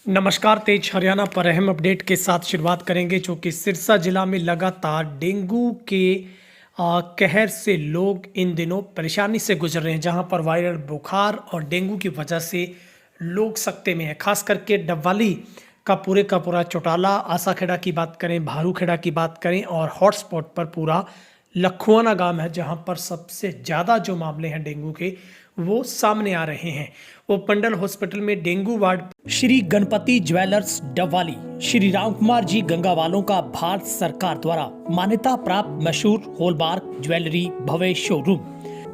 नमस्कार। तेज हरियाणा पर अहम अपडेट के साथ शुरुआत करेंगे जो कि सिरसा जिला में लगातार डेंगू के कहर से लोग इन दिनों परेशानी से गुजर रहे हैं, जहां पर वायरल बुखार और डेंगू की वजह से लोग सकते में हैं। खास करके डबवाली का पूरा चौटाला, आसाखेड़ा की बात करें, भारूखेड़ा की बात करें और हॉटस्पॉट पर पूरा लखुआना गांव है, जहां पर सबसे ज़्यादा जो मामले हैं डेंगू के वो सामने आ रहे हैं। उपमंडल हॉस्पिटल में dengue ward Shri Ganapati jewellers Dabwali Shri Ram Kumar ji गंगावालों का भारत सरकार द्वारा मान्यता प्राप्त मशहूर हॉलमार्क ज्वेलरी भव्य शोरूम।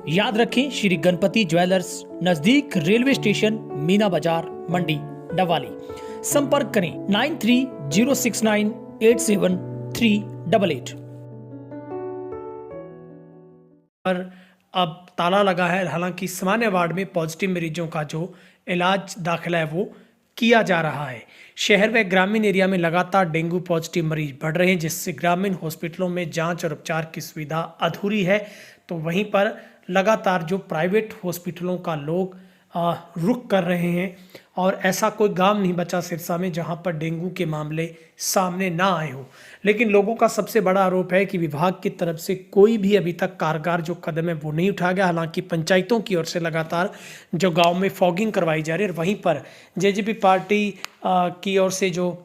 याद रखें, श्री गणपति ज्वेलर्स, नजदीक रेलवे स्टेशन, मीना बाजार, मंडी, डबवाली। संपर्क करें 9306987388 पर अब ताला लगा है। हालांकि सामान्य वार्ड में पॉजिटिव मरीजों का जो इलाज दाखिला है वो किया जा रहा है। शहर व ग्रामीण एरिया में लगातार डेंगू पॉजिटिव मरीज बढ़ रहे हैं, जिससे ग्रामीण हॉस्पिटलों में जांच और उपचार की सुविधा अधूरी है। तो वहीं पर लगातार जो प्राइवेट हॉस्पिटलों का लोग रुख कर रहे हैं, और ऐसा कोई गांव नहीं बचा सिरसा में जहां पर डेंगू के मामले सामने ना आए हो। लेकिन लोगों का सबसे बड़ा आरोप है कि विभाग की तरफ से कोई भी अभी तक कारगर जो कदम है वो नहीं उठाया गया। हालांकि पंचायतों की ओर से लगातार जो गांव में फॉगिंग करवाई जा रही है, और वहीं पर जेजेपी पार्टी की ओर से जो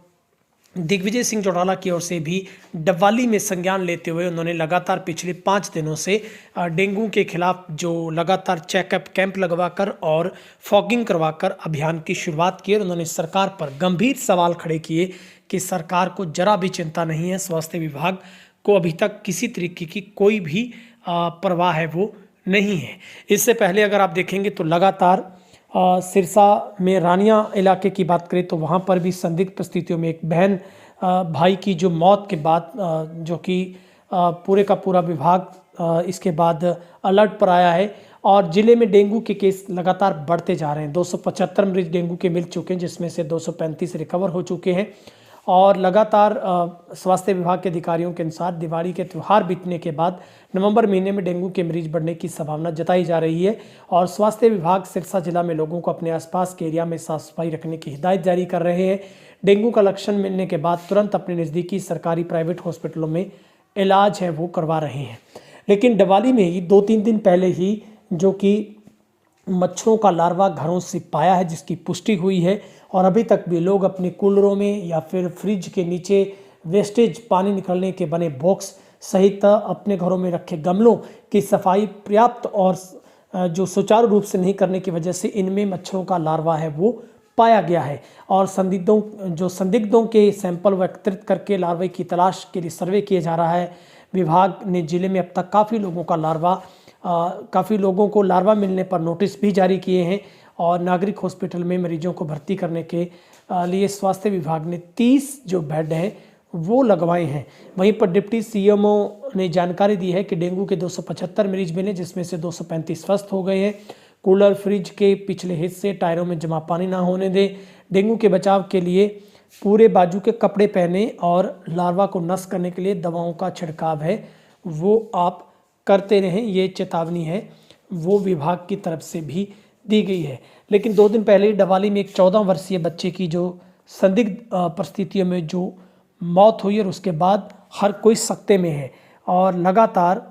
दिग्विजय सिंह चौटाला की ओर से भी डबवाली में संज्ञान लेते हुए उन्होंने लगातार पिछले 5 दिनों से डेंगू के खिलाफ जो लगातार चेकअप कैंप लगवाकर और फॉगिंग करवाकर अभियान की शुरुआत की। और उन्होंने सरकार पर गंभीर सवाल खड़े किए कि सरकार को जरा भी चिंता नहीं है, स्वास्थ्य विभाग को अभी तक किसी तरीके की कोई भी परवाह है वो नहीं है। इससे पहले अगर आप देखेंगे तो लगातार सिरसा में रानिया इलाके की बात करें तो वहाँ पर भी संदिग्ध परिस्थितियों में एक बहन भाई की जो मौत के बाद जो कि पूरे का पूरा विभाग इसके बाद अलर्ट पर आया है। और ज़िले में डेंगू के केस लगातार बढ़ते जा रहे हैं। 275 मरीज डेंगू के मिल चुके हैं, जिसमें से 235 रिकवर हो चुके हैं। और लगातार स्वास्थ्य विभाग के अधिकारियों के अनुसार दिवाली के त्यौहार बीतने के बाद नवंबर महीने में डेंगू के मरीज बढ़ने की संभावना जताई जा रही है। और स्वास्थ्य विभाग सिरसा जिला में लोगों को अपने आसपास के एरिया में साफ सफाई रखने की हिदायत जारी कर रहे हैं। डेंगू का लक्षण मिलने के बाद तुरंत अपने नज़दीकी सरकारी प्राइवेट हॉस्पिटलों में इलाज है वो करवा रहे हैं। लेकिन डबवाली में ही 2-3 दिन पहले ही जो कि मच्छरों का लार्वा घरों से पाया है, जिसकी पुष्टि हुई है। और अभी तक भी लोग अपने कूलरों में या फिर फ्रिज के नीचे वेस्टेज पानी निकलने के बने बॉक्स सहित अपने घरों में रखे गमलों की सफाई पर्याप्त और जो सुचारू रूप से नहीं करने की वजह से इनमें मच्छरों का लार्वा है वो पाया गया है। और संदिग्धों के सैंपल वो एकत्रित करके लार्वे की तलाश के लिए सर्वे किया जा रहा है। विभाग ने जिले में अब तक काफ़ी लोगों को लार्वा मिलने पर नोटिस भी जारी किए हैं। और नागरिक हॉस्पिटल में मरीजों को भर्ती करने के लिए स्वास्थ्य विभाग ने 30 जो बेड हैं वो लगवाए हैं। वहीं पर डिप्टी सीएमओ ने जानकारी दी है कि डेंगू के 275 मरीज मिले, जिसमें से 235 स्वस्थ हो गए हैं। कूलर, फ्रिज के पिछले हिस्से, टायरों में जमा पानी ना होने दें। डेंगू के बचाव के लिए पूरे बाजू के कपड़े पहने और लार्वा को नष्ट करने के लिए दवाओं का छिड़काव है वो आप करते रहें, ये चेतावनी है वो विभाग की तरफ से भी दी गई है। लेकिन 2 दिन पहले ही डबवाली में एक 14 वर्षीय बच्चे की जो संदिग्ध परिस्थितियों में जो मौत हुई, और उसके बाद हर कोई सकते में है। और लगातार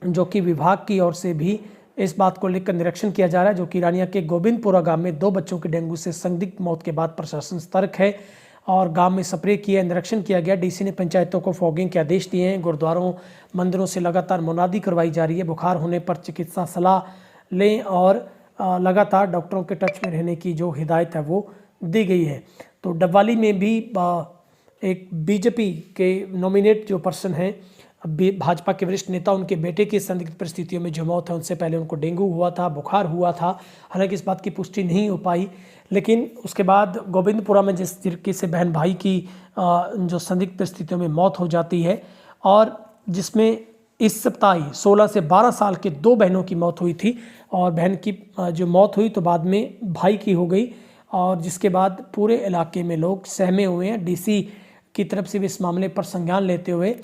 जो कि विभाग की ओर से भी इस बात को लेकर निरीक्षण किया जा रहा है, जो कि रानिया के गोविंदपुरा गांव में 2 बच्चों की डेंगू से संदिग्ध मौत के बाद प्रशासन सतर्क है और गांव में स्प्रे किया, निरीक्षण किया गया। डीसी ने पंचायतों को फॉगिंग के आदेश दिए हैं। गुरुद्वारों, मंदिरों से लगातार मुनादी करवाई जा रही है। बुखार होने पर चिकित्सा सलाह लें और लगातार डॉक्टरों के टच में रहने की जो हिदायत है वो दी गई है। तो डबवाली में भी एक बीजेपी के नॉमिनेट जो पर्सन हैं, भाजपा के वरिष्ठ नेता, उनके बेटे की संदिग्ध परिस्थितियों में जो मौत है, उनसे पहले उनको डेंगू हुआ था, बुखार हुआ था। हालांकि इस बात की पुष्टि नहीं हो पाई। लेकिन उसके बाद गोविंदपुरा में जिस तरीके से बहन भाई की जो संदिग्ध परिस्थितियों में मौत हो जाती है, और जिसमें इस सप्ताह ही 16 से 12 साल के 2 बहनों की मौत हुई थी। और बहन की जो मौत हुई तो बाद में भाई की हो गई, और जिसके बाद पूरे इलाके में लोग सहमे हुए हैं। डीसी की तरफ से भी इस मामले पर संज्ञान लेते हुए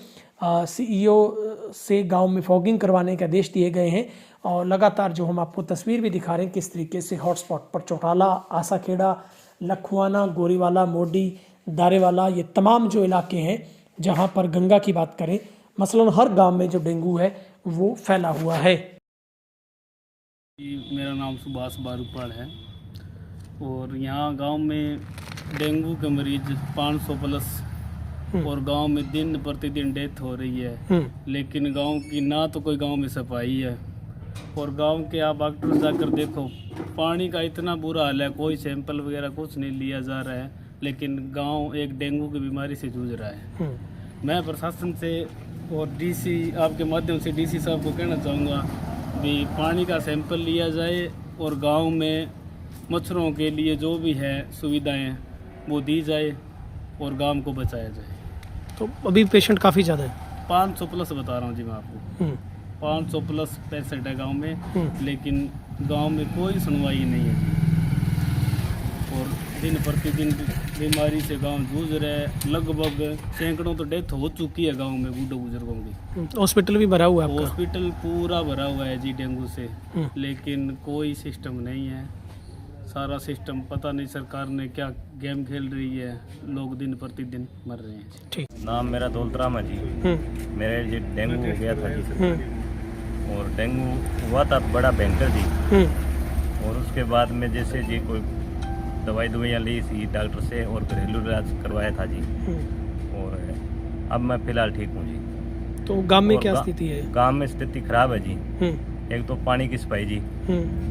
सीईओ से गांव में फॉगिंग करवाने के आदेश दिए गए हैं। और लगातार जो हम आपको तस्वीर भी दिखा रहे हैं किस तरीके से हॉटस्पॉट पर चौटाला, आसाखेड़ा, लखवाना, गोरीवाला, मोडी, दारेवाला, ये तमाम जो इलाके हैं जहाँ पर गंगा की बात करें, मसलन हर गांव में जो डेंगू है वो फैला हुआ है। मेरा नाम सुभाष बारूपाल है और यहाँ गांव में डेंगू के मरीज 500 प्लस और गांव में दिन प्रतिदिन डेथ हो रही है। लेकिन गांव की ना तो कोई गांव में सफाई है और गांव के आप डॉक्टर जाकर देखो, पानी का इतना बुरा हाल है, कोई सैंपल वगैरह कुछ नहीं लिया जा रहा है। लेकिन गांव एक डेंगू की बीमारी से जूझ रहा है। मैं प्रशासन से और डीसी आपके माध्यम से डीसी साहब को कहना चाहूँगा भी पानी का सैंपल लिया जाए और गांव में मच्छरों के लिए जो भी है सुविधाएं वो दी जाए और गांव को बचाया जाए। तो अभी पेशेंट काफ़ी ज़्यादा है, 500 प्लस बता रहा हूँ जी मैं आपको, 500 प्लस पेशेंट है गांव में। लेकिन गांव में कोई सुनवाई नहीं है और दिन प्रतिदिन बीमारी से गांव जूझ रहे हैं। लगभग सैकड़ों तो डेथ हो चुकी है गांव में बूढ़े बुजुर्गों की। हॉस्पिटल भी भरा हुआ है आपका? हॉस्पिटल पूरा भरा हुआ है जी डेंगू से, लेकिन कोई सिस्टम नहीं है। सारा सिस्टम पता नहीं सरकार ने क्या गेम खेल रही है, लोग दिन प्रतिदिन मर रहे हैं। ठीक। नाम मेरा दौलतराम है जी। मेरे जी डेंगू हो गया था जी और डेंगू हुआ था बड़ा भयंकर जी। और उसके बाद में जैसे जी कोई दवाइयाँ ली थी डॉक्टर से और घरेलू इलाज करवाया था जी। और अब मैं फिलहाल ठीक हूँ जी। तो गांव में क्या स्थिति है? गांव में स्थिति खराब है जी। एक तो पानी की सफाई जी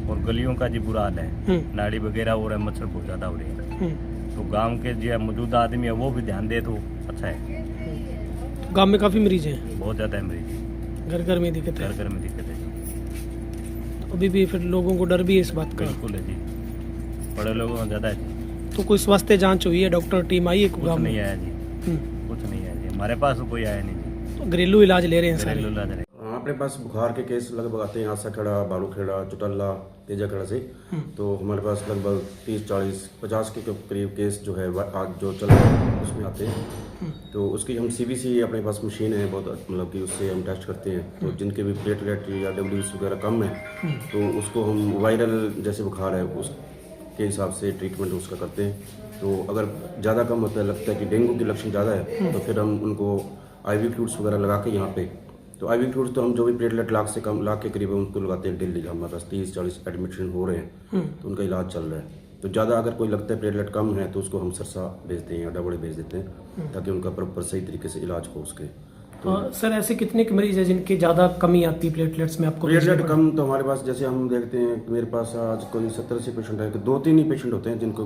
और गलियों का जी बुरा हाल है, नाली वगैरह हो रहा है, मच्छर बहुत ज़्यादा हो रहे हैं। तो गांव के जो मौजूदा आदमी है वो भी ध्यान दे तो अच्छा है। तो गांव में काफ़ी मरीज हैं? बहुत ज़्यादा है मरीज, घर घर में दिक्कत है? घर घर में दिक्कत है जी। तो अभी भी फिर लोगों को डर भी है इस बात का? बिल्कुल है जी, बड़े लोगों में ज़्यादा है जी। तो कोई स्वास्थ्य जांच हुई है, डॉक्टर टीम आई है कुछ गांव में? नहीं आया जी, कुछ नहीं आया जी, हमारे पास कोई आया नहीं जी। तो घरेलू इलाज ले रहे हैं सारे? घरेलू इलाज रहे। अपने पास बुखार के केस लगभग आते हैं आसाखेड़ा, बालूखेड़ा, चुटल्ला, तेजाखेड़ा से। तो हमारे पास लगभग 30, 40, 50 के करीब केस जो है आज जो चल रहे हैं उसमें आते हैं। तो उसकी हम CBC अपने पास मशीन है बहुत, मतलब कि उससे हम टेस्ट करते हैं। तो जिनके भी प्लेटलेट या WBC वगैरह कम है तो उसको हम वायरल जैसे बुखार है उसके हिसाब से ट्रीटमेंट उसका करते हैं। तो अगर ज़्यादा कम होता है, लगता है कि डेंगू के लक्षण ज़्यादा है, तो फिर हम उनको IV फ्लूइड्स वगैरह लगा के यहाँ पे, तो IV फ्लूइड्स तो हम जो भी प्लेटलेट लाख के करीब है उनको लगाते हैं डेली। हमारे पास 30-40 एडमिशन हो रहे हैं तो उनका इलाज चल रहा है। तो ज़्यादा अगर कोई लगता है प्लेटलेट कम है तो उसको हम सरसा भेजते हैं या डबड़े भेज देते हैं ताकि उनका प्रॉपर सही तरीके से इलाज हो उसके। तो सर ऐसे कितने के मरीज है जिनकी ज़्यादा कमी आती है प्लेटलेट्स में आपको? प्लेटलेट कम तो हमारे पास जैसे हम देखते हैं मेरे पास आज कोई 70-80 पेशेंट है, तो 2-3 ही पेशेंट होते हैं जिनको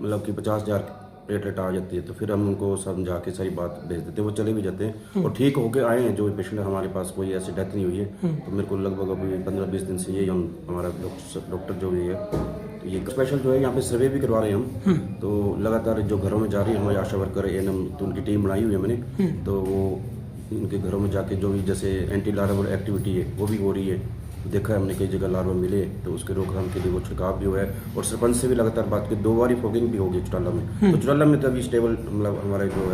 मतलब कि 50,000 प्लेटलेट आ जाती है। तो फिर हम उनको समझा के सारी बात भेज देते हैं, वो चले भी जाते हैं और ठीक होके आए हैं। जो पेशेंट है हमारे पास कोई ऐसी डेथ नहीं हुई है। तो मेरे को लगभग अभी 15-20 दिन से ये हम हमारा डॉक्टर जो भी है तो ये स्पेशल जो है यहाँ पे सर्वे भी करवा रहे हैं हम। तो लगातार जो घरों में जा रही है हमारे आशा वर्कर ANM, तो उनकी टीम बनाई हुई है मैंने। तो वो उनके घरों में जाके जो भी जैसे एंटी लार्वल एक्टिविटी है वो भी हो रही है। देखा है हमने कई जगह लार्वा मिले तो उसके रोकथाम के लिए वो छिड़काव भी हुआ है और सरपंच से भी लगातार बात की। 2 बार फॉगिंग भी होगी चुटाला में। तो चुटाला में तो अभी स्टेबल मतलब हमारे जो